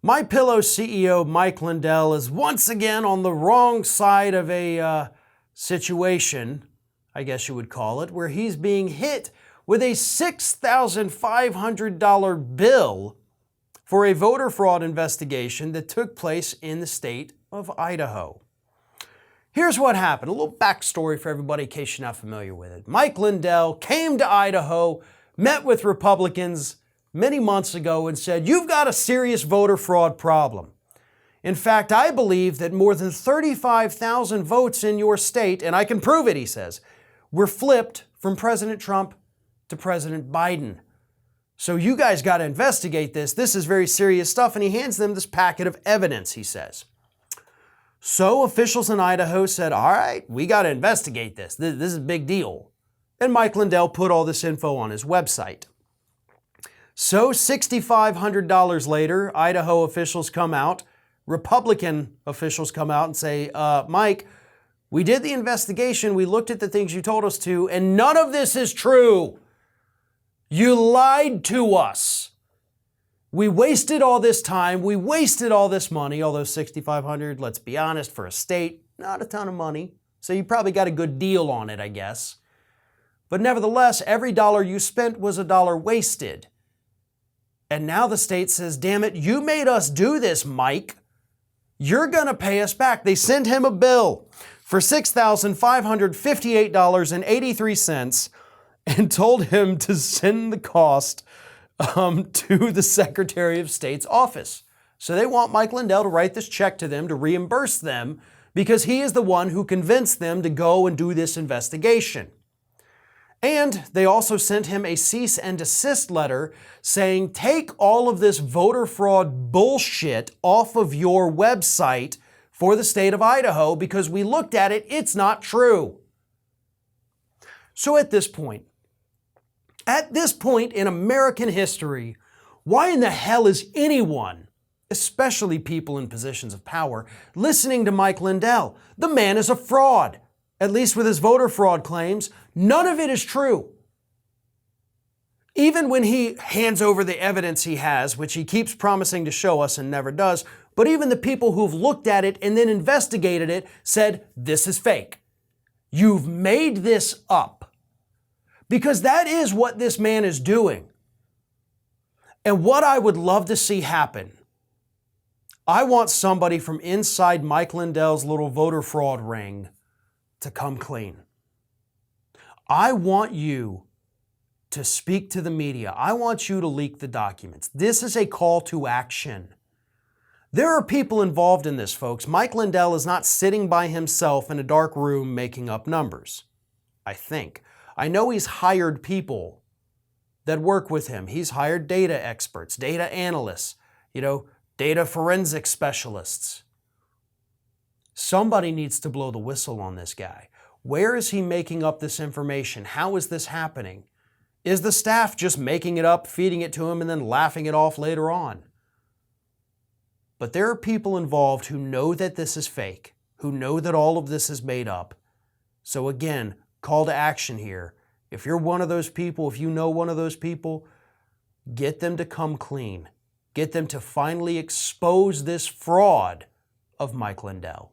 MyPillow CEO Mike Lindell is once again on the wrong side of a situation, I guess you would call it, where he's being hit with a $6,500 bill for a voter fraud investigation that took place in the state of Idaho. Here's what happened. A little backstory for everybody in case you're not familiar with it. Mike Lindell came to Idaho, met with Republicans many months ago and said, "You've got a serious voter fraud problem. In fact, I believe that more than 35,000 votes in your state, and I can prove it," he says, "were flipped from President Trump to President Biden. So you guys got to investigate this. This is very serious stuff." And he hands them this packet of evidence, he says. So officials in Idaho said, "All right, we got to investigate this. This is a big deal." And Mike Lindell put all this info on his website. So $6,500 later, Idaho officials come out, Republican officials come out and say, "Mike, we did the investigation, we looked at the things you told us to, and none of this is true. You lied to us. We wasted all this time, we wasted all this money," although $6,500, let's be honest, for a state, not a ton of money. So you probably got a good deal on it, I guess. But nevertheless, every dollar you spent was a dollar wasted. And now the state says, "Damn it, you made us do this, Mike. You're going to pay us back." They sent him a bill for $6,558.83 and told him to send the cost to the Secretary of State's office. So they want Mike Lindell to write this check to them to reimburse them because he is the one who convinced them to go and do this investigation. And they also sent him a cease and desist letter saying, "Take all of this voter fraud bullshit off of your website for the state of Idaho because we looked at it, it's not true." So at this point in American history, why in the hell is anyone, especially people in positions of power, listening to Mike Lindell? The man is a fraud. At least with his voter fraud claims, none of it is true. Even when he hands over the evidence he has, which he keeps promising to show us and never does, but even the people who've looked at it and then investigated it said, "This is fake. You've made this up." Because that is what this man is doing. And what I would love to see happen, I want somebody from inside Mike Lindell's little voter fraud ring to come clean. I want you to speak to the media. I want you to leak the documents. This is a call to action. There are people involved in this, folks. Mike Lindell is not sitting by himself in a dark room making up numbers, I think. I know he's hired people that work with him. He's hired data experts, data analysts, data forensic specialists. Somebody needs to blow the whistle on this guy. Where is he making up this information? How is this happening? Is the staff just making it up, feeding it to him, and then laughing it off later on? But there are people involved who know that this is fake, who know that all of this is made up. So again, call to action here. If you're one of those people, if you know one of those people, get them to come clean. Get them to finally expose this fraud of Mike Lindell.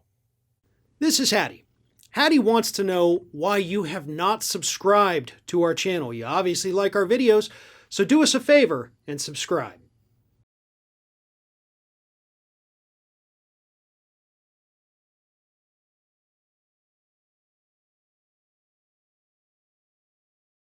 This is Hattie. Hattie wants to know why you have not subscribed to our channel. You obviously like our videos, so do us a favor and subscribe.